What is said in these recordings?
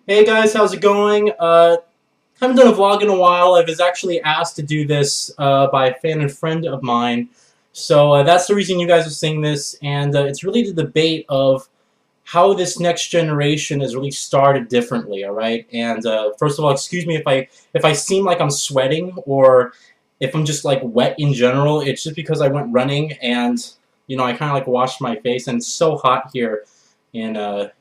Hey guys, how's it going? Haven't done a vlog in a while. I was actually asked to do this by a fan and friend of mine, so that's the reason you guys are seeing this. And it's really the debate of how this next generation has really started differently. All right, and first of all, excuse me if I seem like I'm sweating or if I'm just like wet in general. It's just because I went running and I kind of like washed my face, and it's so hot here in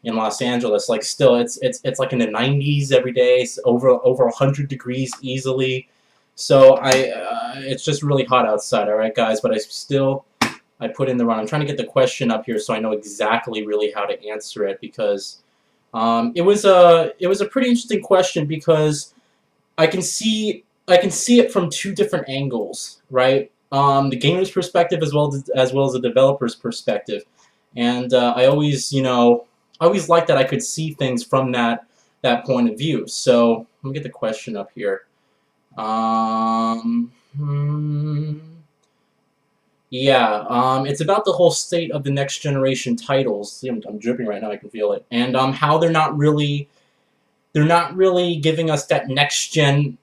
Los Angeles. Like still, it's like in the 90s every day. It's over 100 degrees easily. So it's just really hot outside. All right, guys, but I put in the run. I'm trying to get the question up here so I know exactly really how to answer it because it was a pretty interesting question because I can see it from two different angles, right? The gamer's perspective as well as the developer's perspective. And I always liked that I could see things from that point of view. So let me get the question up here. Um, hmm, yeah, it's about the whole state of the next generation titles. See, I'm dripping right now. I can feel it, and how they're not really giving us that next gen,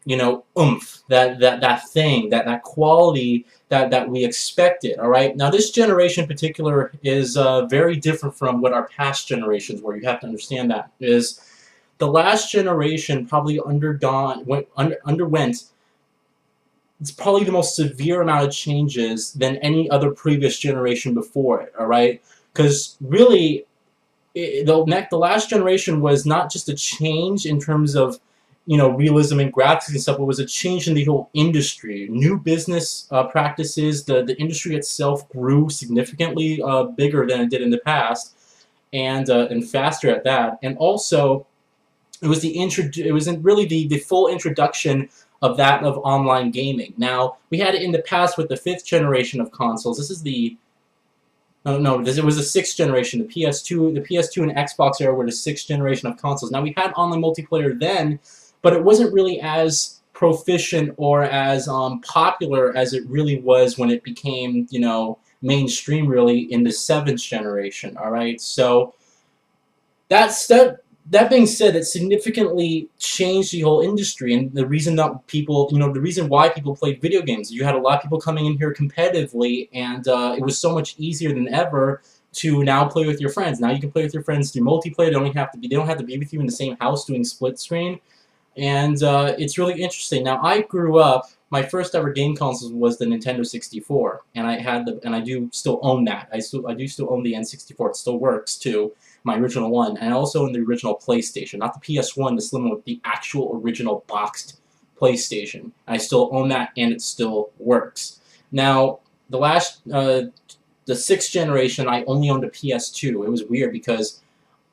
oomph, that thing, that quality that we expected. All right. Now, this generation in particular is very different from what our past generations were. You have to understand that is the last generation probably underwent. It's probably the most severe amount of changes than any other previous generation before it. All right, because really the last generation was not just a change in terms of realism and graphics and stuff. It was a change in the whole industry, new business practices. The industry itself grew significantly bigger than it did in the past, and faster at that. And also, it was really the full introduction of online gaming. Now we had it in the past with the fifth generation of consoles. This is the no, it was the sixth generation. The PS2 and Xbox era were the sixth generation of consoles. Now we had online multiplayer then, but it wasn't really as proficient or as popular as it really was when it became, mainstream really in the seventh generation. All right, so that being said, it significantly changed the whole industry, and the reason that people, the reason why people played video games. You had a lot of people coming in here competitively, and it was so much easier than ever to now play with your friends. Now you can play with your friends through multiplayer. They don't have to be with you in the same house doing split screen, and it's really interesting. Now I grew up. My first ever game console was the Nintendo 64, and I do still own that. I do still own the N64. It still works too, my original one, and also in the original PlayStation, not the PS1, the slim one, with the actual original boxed PlayStation. I still own that, and it still works. Now, the sixth generation, I only owned a PS2. It was weird because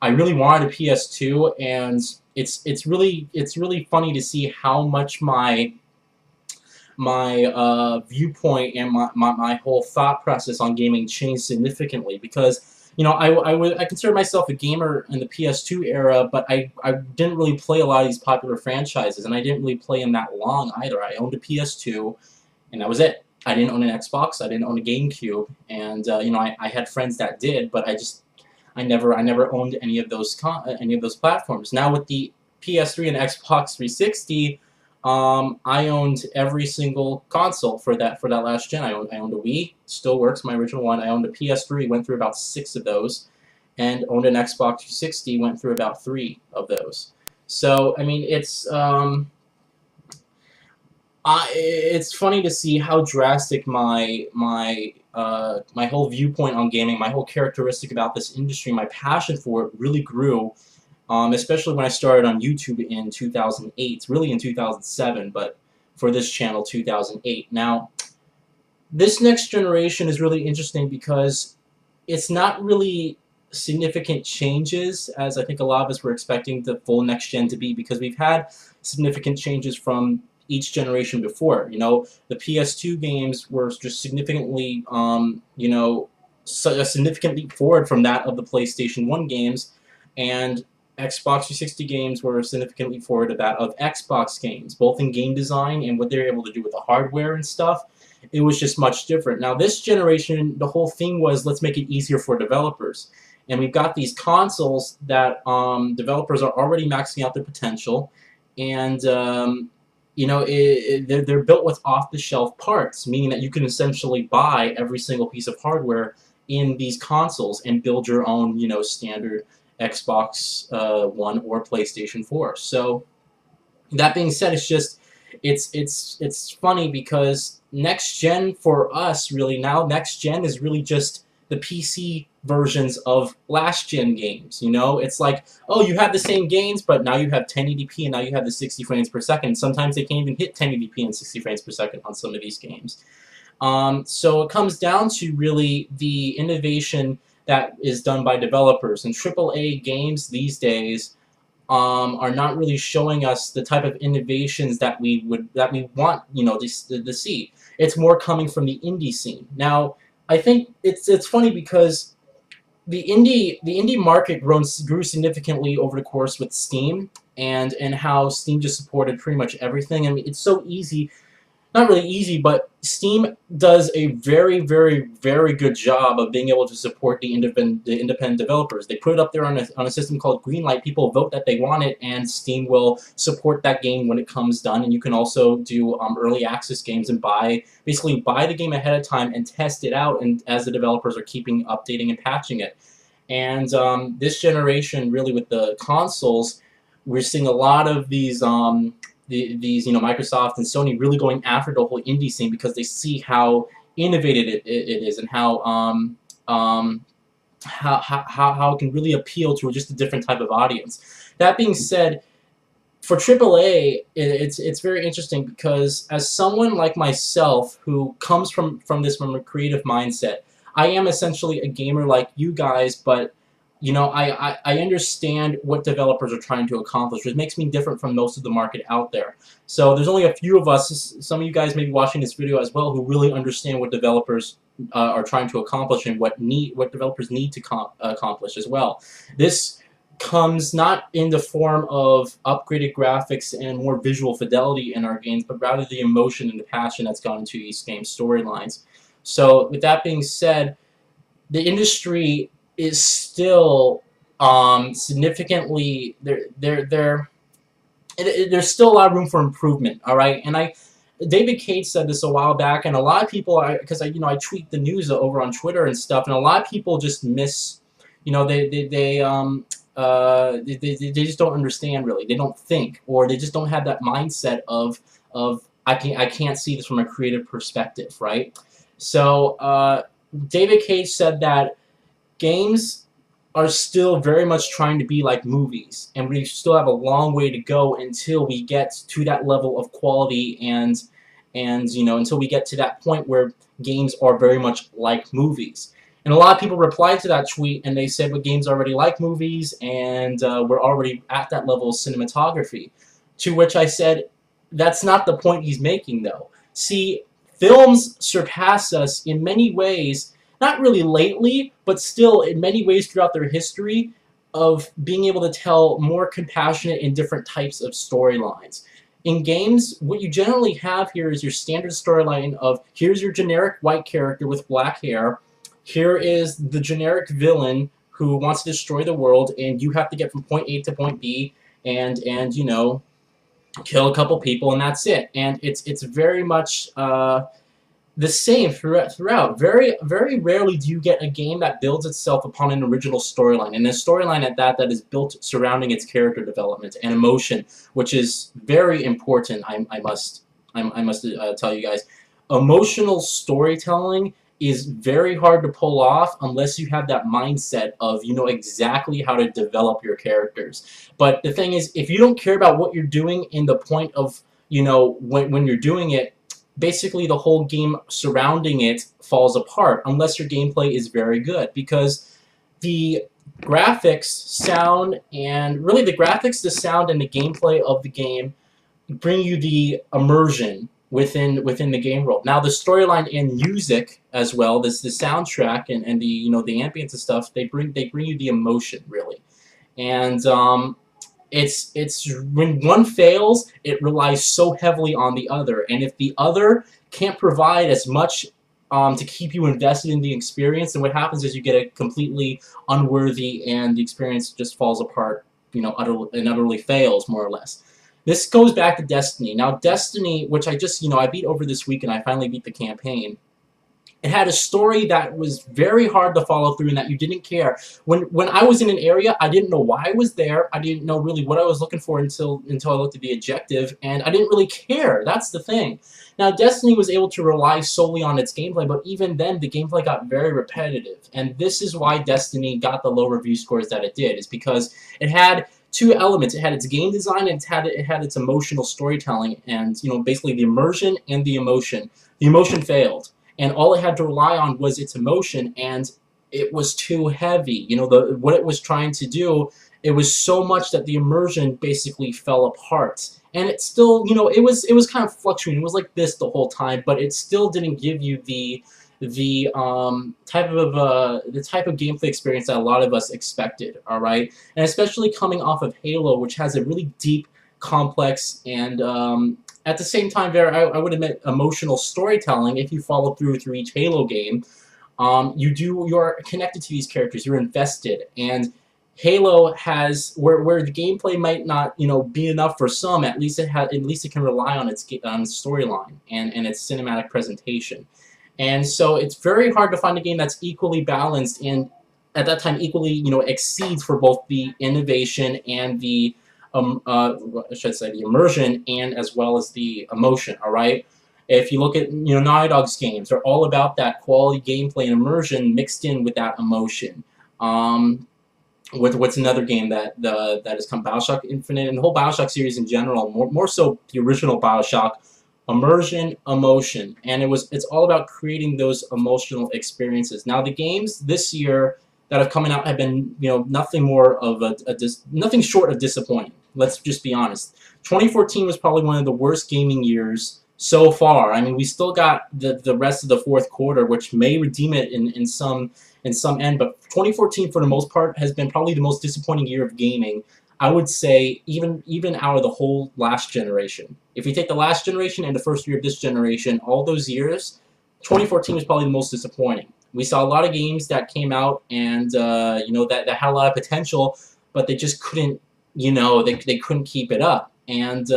I really wanted a PS2, and it's really funny to see how much my viewpoint and my whole thought process on gaming changed significantly because I consider myself a gamer in the PS2 era, but I didn't really play a lot of these popular franchises, and I didn't really play them that long either. I owned a PS2, and that was it. I didn't own an Xbox, I didn't own a GameCube, and I had friends that did, but I never owned any of those platforms. Now with the PS3 and Xbox 360, I owned every single console for that last gen. I owned a Wii, still works, my original one. I owned a PS3, went through about 6 of those, and owned an Xbox 360, went through about 3 of those. So I mean, it's funny to see how drastic my whole viewpoint on gaming, my whole characteristic about this industry, my passion for it really grew. Especially when I started on YouTube in 2008, really in 2007, but for this channel, 2008. Now, this next generation is really interesting because it's not really significant changes as I think a lot of us were expecting the full next gen to be, because we've had significant changes from each generation before. The PS2 games were just significantly, a significant leap forward from that of the PlayStation 1 games, and Xbox 360 games were significantly forward to that of Xbox games, both in game design and what they're able to do with the hardware and stuff. It was just much different. Now, this generation, the whole thing was, let's make it easier for developers. and we've got these consoles that developers are already maxing out their potential, and you know, they're built with off-the-shelf parts, meaning that you can essentially buy every single piece of hardware in these consoles and build your own, you know, standard Xbox One or PlayStation 4. So that being said, it's funny because next gen for us really now next gen is really just the PC versions of last gen games. You know, it's like, oh, you have the same games, but now you have 1080p and now you have the 60 frames per second. Sometimes they can't even hit 1080p and 60 frames per second on some of these games. So it comes down to really the innovation that is done by developers, and AAA games these days are not really showing us the type of innovations that we want, you know, to see. It's more coming from the indie scene. Now, I think it's funny because the indie market grew significantly over the course with Steam, and how Steam just supported pretty much everything. I mean, it's so easy. Not really easy, but Steam does a very, very, very good job of being able to support the independent developers. They put it up there on a system called Greenlight. People vote that they want it, and Steam will support that game when it comes done. And you can also do early access games and basically buy the game ahead of time and test it out, and as the developers are keeping updating and patching it. And this generation, really with the consoles, we're seeing a lot of these these, you know, Microsoft and Sony really going after the whole indie scene because they see how innovative it is, and how it can really appeal to just a different type of audience. That being said, for AAA, it's very interesting because as someone like myself who comes from a creative mindset, I am essentially a gamer like you guys, but you know, I understand what developers are trying to accomplish, which makes me different from most of the market out there. So there's only a few of us, some of you guys may be watching this video as well, who really understand what developers are trying to accomplish and what developers need to accomplish as well. This comes not in the form of upgraded graphics and more visual fidelity in our games, but rather the emotion and the passion that's gone into these game storylines. So with that being said, the industry is still significantly there's still a lot of room for improvement. All right, and David Cage said this a while back, and a lot of people, because I tweet the news over on Twitter and stuff, and a lot of people just miss, you know, they just don't understand really. They don't think, or they just don't have that mindset of I can't see this from a creative perspective, right? So David Cage said that games are still very much trying to be like movies, and we still have a long way to go until we get to that level of quality, and you know, until we get to that point where games are very much like movies. And a lot of people replied to that tweet and they said, but games already like movies, and we're already at that level of cinematography. To which I said, that's not the point he's making though. See, films surpass us in many ways, not really lately, but still in many ways throughout their history of being able to tell more compassionate and different types of storylines. In games, what you generally have here is your standard storyline of, here's your generic white character with black hair, here is the generic villain who wants to destroy the world, and you have to get from point A to point B, and you know, kill a couple people, and that's it. And it's very much the same throughout. Very, very rarely do you get a game that builds itself upon an original storyline, and a storyline at that is built surrounding its character development and emotion, which is very important. I must tell you guys, emotional storytelling is very hard to pull off unless you have that mindset of, you know exactly how to develop your characters. But the thing is, if you don't care about what you're doing in the point of, you know, when you're doing it, basically the whole game surrounding it falls apart unless your gameplay is very good, because the graphics, sound, and really the graphics, the sound, and the gameplay of the game bring you the immersion within the game world. Now the storyline and music as well, the soundtrack and the, you know, the ambience and stuff, they bring you the emotion really. And it's when one fails, it relies so heavily on the other, and if the other can't provide as much to keep you invested in the experience. And what happens is you get a completely unworthy, and the experience just falls apart, and utterly fails, more or less. This goes back to Destiny. Now, Destiny, which I just, I beat over this week, and I finally beat the campaign. It had a story that was very hard to follow through, and that you didn't care. When I was in an area, I didn't know why I was there. I didn't know really what I was looking for until I looked at the objective, and I didn't really care. That's the thing. Now, Destiny was able to rely solely on its gameplay, but even then, the gameplay got very repetitive. And this is why Destiny got the low review scores that it did, is because it had two elements. It had its game design, and it had its emotional storytelling, and basically the immersion and the emotion. The emotion failed, and all it had to rely on was its emotion, and it was too heavy. What it was trying to do, it was so much that the immersion basically fell apart. And it still, it was kind of fluctuating. It was like this the whole time, but it still didn't give you the type of gameplay experience that a lot of us expected. All right, and especially coming off of Halo, which has a really deep, complex, and at the same time, I would admit, emotional storytelling. If you follow through each Halo game, you're connected to these characters. You're invested, and Halo has where the gameplay might not be enough for some. At least it can rely on its storyline and its cinematic presentation. And so it's very hard to find a game that's equally balanced, and at that time equally exceeds for both the innovation and the I should say the immersion, and as well as the emotion. All right. If you look at Naughty Dog's games, they're all about that quality gameplay and immersion mixed in with that emotion. What's another game that has come? BioShock Infinite, and the whole BioShock series in general, more so the original BioShock. Immersion, emotion, and it's all about creating those emotional experiences. Now, the games this year that have coming out have been nothing more of nothing short of disappointing. Let's just be honest. 2014 was probably one of the worst gaming years so far. I mean, we still got the rest of the fourth quarter, which may redeem it in some end, but 2014 for the most part has been probably the most disappointing year of gaming. I would say even out of the whole last generation. If you take the last generation and the first year of this generation, all those years, 2014 was probably the most disappointing. We saw a lot of games that came out and that had a lot of potential, but they just couldn't they couldn't keep it up. And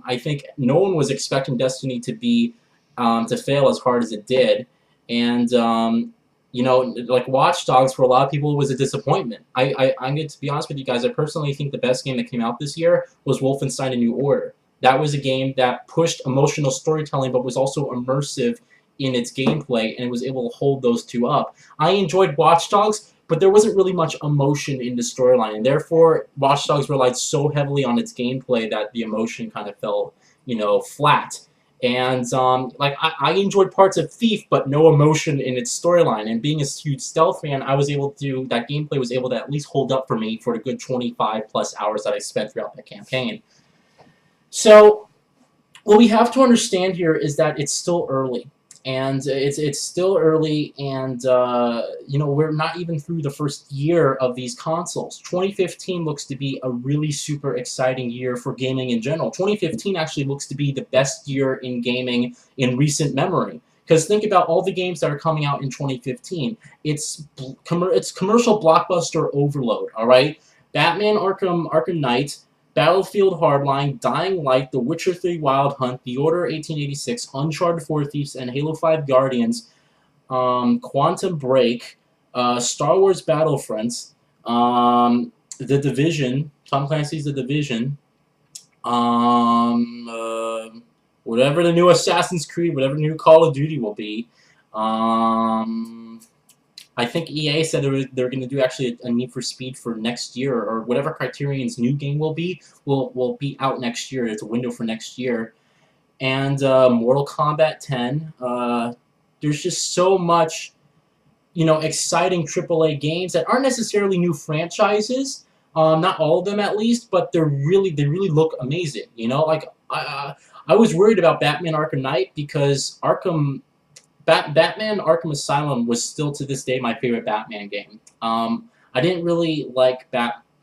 I think no one was expecting Destiny to fail as hard as it did. And like Watch Dogs, for a lot of people, was a disappointment. I'm going to be honest with you guys. I personally think the best game that came out this year was Wolfenstein: A New Order. That was a game that pushed emotional storytelling, but was also immersive in its gameplay, and it was able to hold those two up. I enjoyed Watch Dogs, but there wasn't really much emotion in the storyline, and therefore Watch Dogs relied so heavily on its gameplay that the emotion kind of fell, flat. And I enjoyed parts of Thief, but no emotion in its storyline. And being a huge stealth fan, that gameplay was able to at least hold up for me for the good 25 plus hours that I spent throughout the campaign. So what we have to understand here is that it's still early. And it's still early, and we're not even through the first year of these consoles. 2015 looks to be a really super exciting year for gaming in general. 2015 actually looks to be the best year in gaming in recent memory. Because think about all the games that are coming out in 2015. It's commercial blockbuster overload. All right, Batman: Arkham Knight, Battlefield Hardline, Dying Light, The Witcher 3 Wild Hunt, The Order 1886, Uncharted 4 Thieves, and Halo 5 Guardians, Quantum Break, Star Wars Battlefronts, The Division, Tom Clancy's The Division, whatever the new Assassin's Creed, whatever the new Call of Duty will be. I think EA said they're going to do actually a Need for Speed for next year, or whatever Criterion's new game will be be out next year. It's a window for next year. And Mortal Kombat 10. There's just so much, exciting AAA games that aren't necessarily new franchises. Not all of them, at least, but they really look amazing. I was worried about Batman: Arkham Knight because Batman Arkham Asylum was still to this day my favorite Batman game. I didn't really like Batman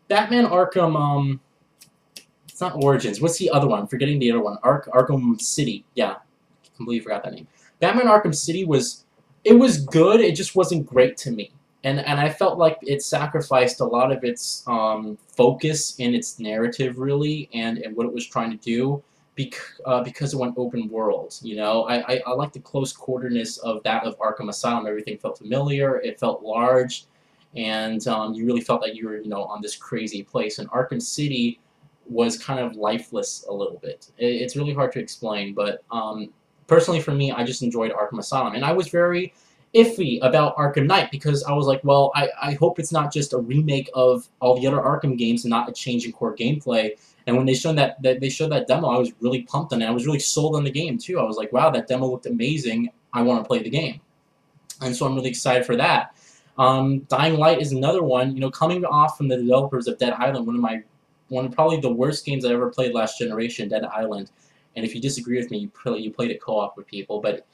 Arkham. It's not Origins. What's the other one? I'm forgetting the other one. Arkham City. Yeah, completely forgot that name. Batman Arkham City was good. It just wasn't great to me, and I felt like it sacrificed a lot of its focus in its narrative, really, and what it was trying to do, because it went open world. You know, I like the close quarterness of that of Arkham Asylum. Everything felt familiar. It felt large, and you really felt that you were, on this crazy place. And Arkham City was kind of lifeless a little bit. It's really hard to explain, but personally for me, I just enjoyed Arkham Asylum, and I was very iffy about Arkham Knight because I was like, well, I hope it's not just a remake of all the other Arkham games and not a change in core gameplay. And when they showed that demo, I was really pumped on it. I was really sold on the game too. I was like, wow, that demo looked amazing. I want to play the game, and so I'm really excited for that. Dying Light is another one. Coming off from the developers of Dead Island, one of probably the worst games I ever played last generation, Dead Island. And if you disagree with me, you played it co-op with people, but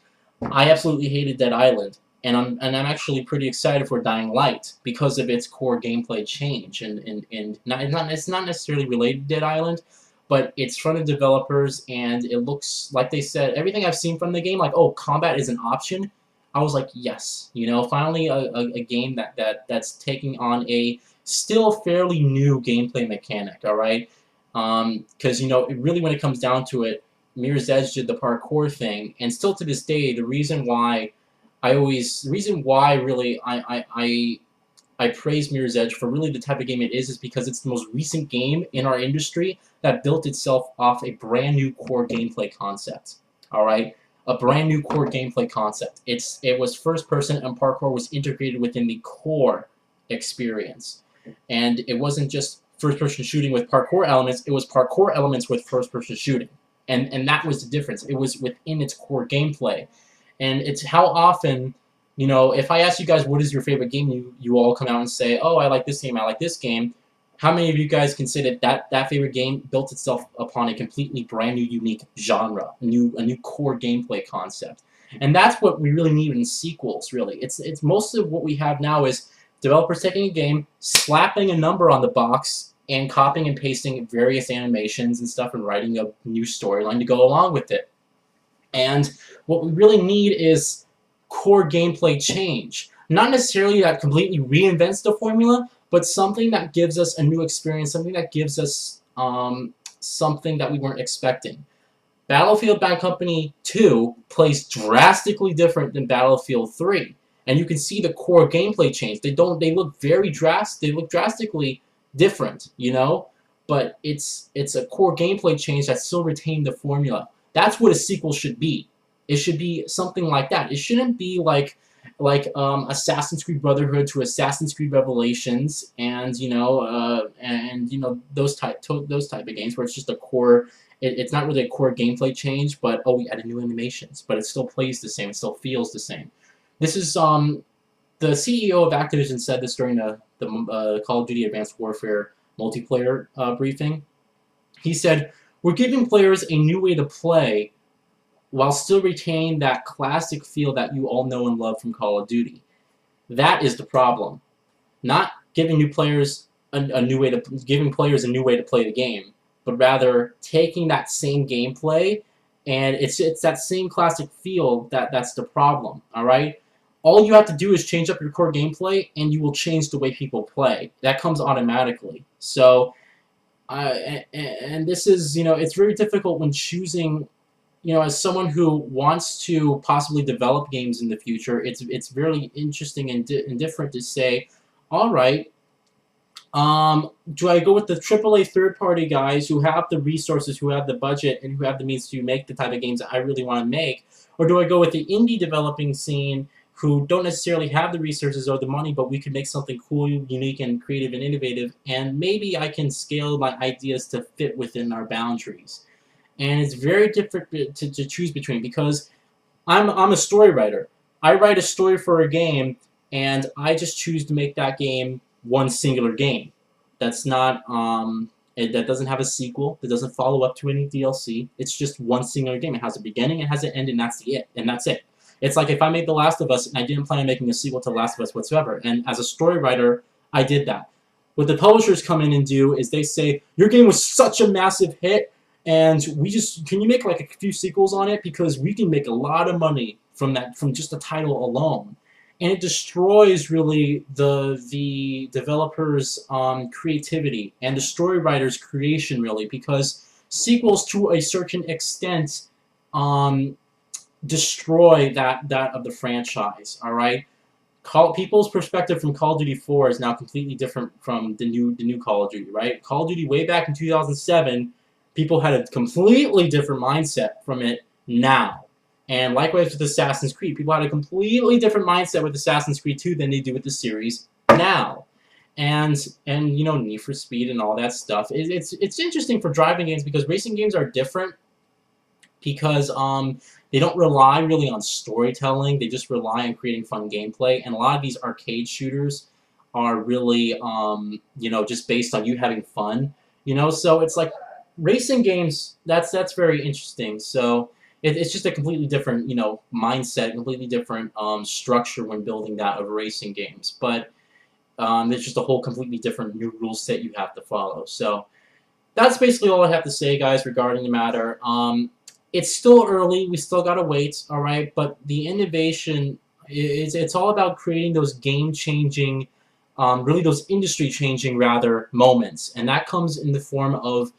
I absolutely hated Dead Island, and I'm actually pretty excited for Dying Light because of its core gameplay change, and it's not necessarily related to Dead Island, but it's from the developers, and it looks like they said everything I've seen from the game, like, oh, combat is an option. I was like, yes, finally a game that's taking on a still fairly new gameplay mechanic, all right? Because really when it comes down to it, Mirror's Edge did the parkour thing, and still to this day, the reason why really I praise Mirror's Edge for really the type of game it is because it's the most recent game in our industry that built itself off a brand new core gameplay concept. All right, a brand new core gameplay concept. It was first person, and parkour was integrated within the core experience, and it wasn't just first person shooting with parkour elements. It was parkour elements with first person shooting. And that was the difference. It was within its core gameplay. And it's how often, if I ask you guys what is your favorite game, you all come out and say, oh, I like this game, I like this game. How many of you guys can say that favorite game built itself upon a completely brand new, unique genre, a new core gameplay concept? And that's what we really need in sequels, really. It's most of what we have now is developers taking a game, slapping a number on the box, and copying and pasting various animations and stuff and writing a new storyline to go along with it. And what we really need is core gameplay change. Not necessarily that completely reinvents the formula, but something that gives us a new experience, something that gives us something that we weren't expecting. Battlefield Bad Company 2 plays drastically different than Battlefield 3. And you can see the core gameplay change. They look drastically different, but it's a core gameplay change that still retained the formula. That's what a sequel should be. It should be something like that. It shouldn't be like Assassin's Creed Brotherhood to Assassin's Creed Revelations, and those type of games where it's just a core. It's not really a core gameplay change, but oh, we added new animations, but it still plays the same. It still feels the same. This is the CEO of Activision said this during the Call of Duty Advanced Warfare multiplayer briefing. He said, we're giving players a new way to play while still retaining that classic feel that you all know and love from Call of Duty. That is the problem. Not giving new players giving players a new way to play the game, but rather taking that same gameplay, and it's that same classic feel that's the problem, all right? All you have to do is change up your core gameplay, and you will change the way people play. That comes automatically. So, and this is, it's very difficult when choosing, as someone who wants to possibly develop games in the future, it's very interesting and different to say, all right, do I go with the AAA third-party guys who have the resources, who have the budget, and who have the means to make the type of games that I really want to make? Or do I go with the indie developing scene who don't necessarily have the resources or the money, but we could make something cool, unique, and creative and innovative, and maybe I can scale my ideas to fit within our boundaries? And it's very different to choose between, because I'm a story writer. I write a story for a game, and I just choose to make that game one singular game. That's not that doesn't have a sequel. That doesn't follow up to any DLC. It's just one singular game. It has a beginning, it has an end, and that's it. It's like if I made The Last of Us and I didn't plan on making a sequel to The Last of Us whatsoever. And as a story writer, I did that. What the publishers come in and do is they say, your game was such a massive hit, and can you make like a few sequels on it, because we can make a lot of money from just the title alone, and it destroys really the developers' creativity and the story writers' creation really, because sequels to a certain extent um, destroy that of the franchise. All right, people's perspective from Call of Duty 4 is now completely different from the new Call of Duty. Right, Call of Duty way back in 2007, people had a completely different mindset from it now. And likewise with Assassin's Creed, people had a completely different mindset with Assassin's Creed 2 than they do with the series now. And you know, Need for Speed and all that stuff. It's interesting for driving games because racing games are different because they don't rely really on storytelling. They just rely on creating fun gameplay. And a lot of these arcade shooters are really you know, just based on you having fun. You know, so it's like racing games. That's very interesting. So it's just a completely different, you know, mindset, completely different structure when building that of racing games. But there's just a whole completely different new rule set you have to follow. So that's basically all I have to say, guys, regarding the matter. It's still early. We still gotta wait, all right? But the innovation it's all about creating those game-changing, really those industry-changing, rather, moments. And that comes in the form of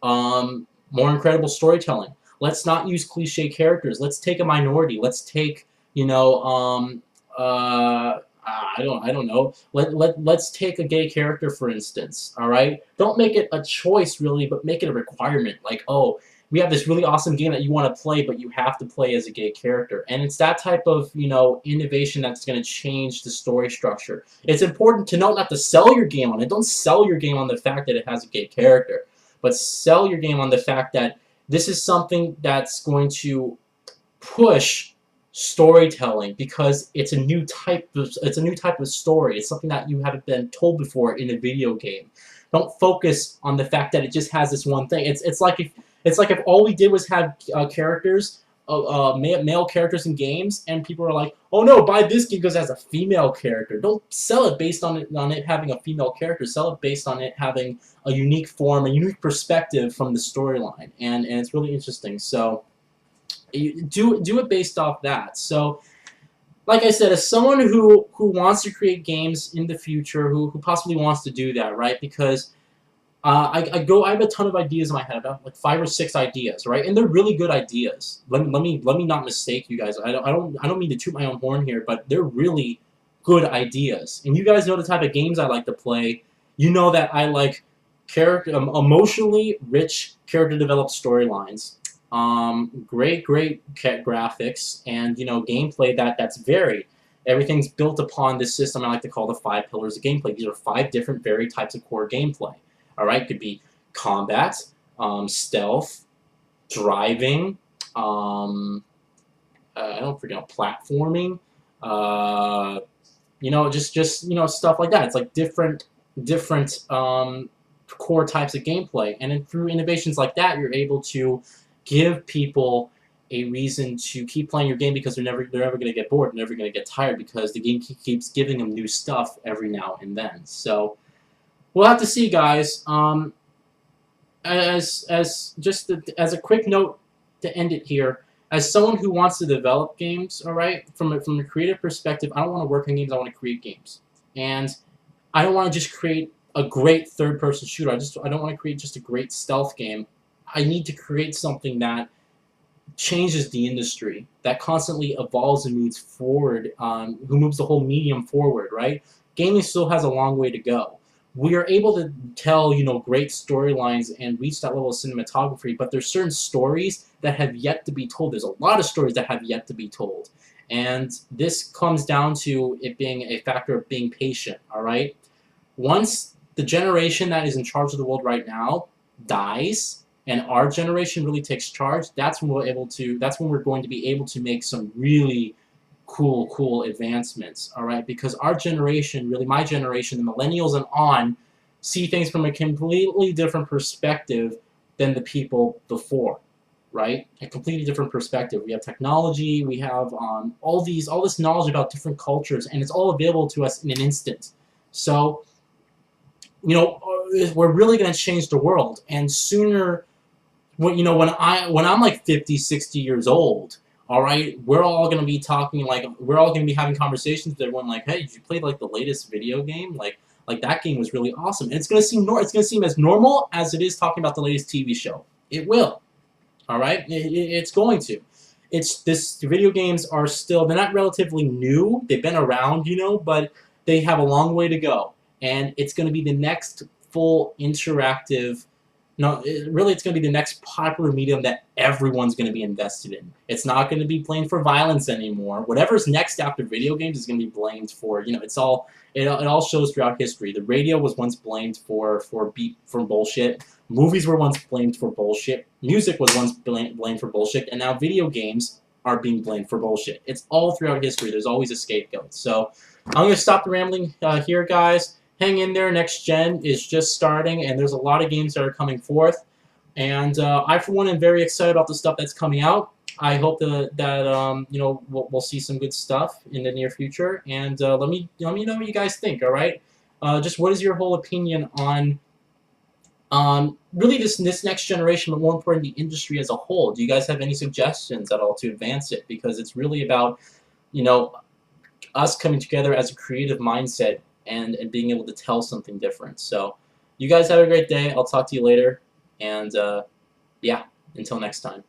more incredible storytelling. Let's not use cliche characters. Let's take a minority. Let's take, you know, I don't know. Let's take a gay character, for instance. All right. Don't make it a choice, really, but make it a requirement. Like, oh, we have this really awesome game that you want to play, but you have to play as a gay character. And it's that type of, you know, innovation that's going to change the story structure. It's important to note not to sell your game on it. Don't sell your game on the fact that it has a gay character, but sell your game on the fact that this is something that's going to push storytelling because it's a new type of story. It's something that you haven't been told before in a video game. Don't focus on the fact that it just has this one thing. It's like if all we did was have characters, male characters in games, and people are like, oh no, buy this game because it has a female character. Don't sell it based on it having a female character. Sell it based on it having a unique form, a unique perspective from the storyline, and it's really interesting. So you do it based off that. So, like I said, as someone who wants to create games in the future, who possibly wants to do that, right? Because I have a ton of ideas in my head, about like 5 or 6 ideas, right? And they're really good ideas. Let me not mistake you guys. I don't mean to toot my own horn here, but they're really good ideas. And you guys know the type of games I like to play. You know that I like emotionally rich, character developed storylines. Great graphics, and you know, gameplay that's varied. Everything's built upon this system I like to call the 5 pillars of gameplay. These are 5 different varied types of core gameplay. All right, could be combat, stealth, driving, I don't forget, platforming, you know, just you know, stuff like that. It's like different core types of gameplay, and then through innovations like that, you're able to give people a reason to keep playing your game because they're never going to get bored, never going to get tired because the game keeps giving them new stuff every now and then. So we'll have to see, guys. As a quick note to end it here, as someone who wants to develop games, all right, from a creative perspective, I don't want to work on games. I want to create games, and I don't want to just create a great third-person shooter. I don't want to create just a great stealth game. I need to create something that changes the industry, that constantly evolves and moves forward, who moves the whole medium forward, right? Gaming still has a long way to go. We are able to tell, you know, great storylines and reach that level of cinematography, but there's certain stories that have yet to be told. There's a lot of stories that have yet to be told. And this comes down to it being a factor of being patient, all right? Once the generation that is in charge of the world right now dies, and our generation really takes charge, that's when we're going to be able to make some really cool advancements, all right? Because our generation, really my generation, the millennials and on, see things from a completely different perspective than the people before, right? A completely different perspective. We have technology, we have all this knowledge about different cultures, and it's all available to us in an instant. So, you know, we're really going to change the world, and sooner, you know, when I'm like 50, 60 years old, All right, we're all gonna be talking like we're all gonna be having conversations with everyone like, hey, did you play like the latest video game? Like that game was really awesome. And it's gonna seem as normal as it is talking about the latest TV show. It will. All right, it's going to. It's this. The video games are still. They're not relatively new. They've been around, but they have a long way to go. And it's going to be the next full interactive. No, really, it's going to be the next popular medium that everyone's going to be invested in. It's not going to be blamed for violence anymore. Whatever's next after video games is going to be blamed for. It's all. It all shows throughout history. The radio was once blamed for bullshit. Movies were once blamed for bullshit. Music was once blamed for bullshit, and now video games are being blamed for bullshit. It's all throughout history. There's always a scapegoat. So I'm going to stop the rambling here, guys. Hang in there. Next gen is just starting, and there's a lot of games that are coming forth. And I, for one, am very excited about the stuff that's coming out. I hope that we'll see some good stuff in the near future. And let me know what you guys think. All right. Just what is your whole opinion on really this next generation, but more importantly, the industry as a whole? Do you guys have any suggestions at all to advance it? Because it's really about, us coming together as a creative mindset and being able to tell something different. So you guys have a great day. I'll talk to you later. And yeah, until next time.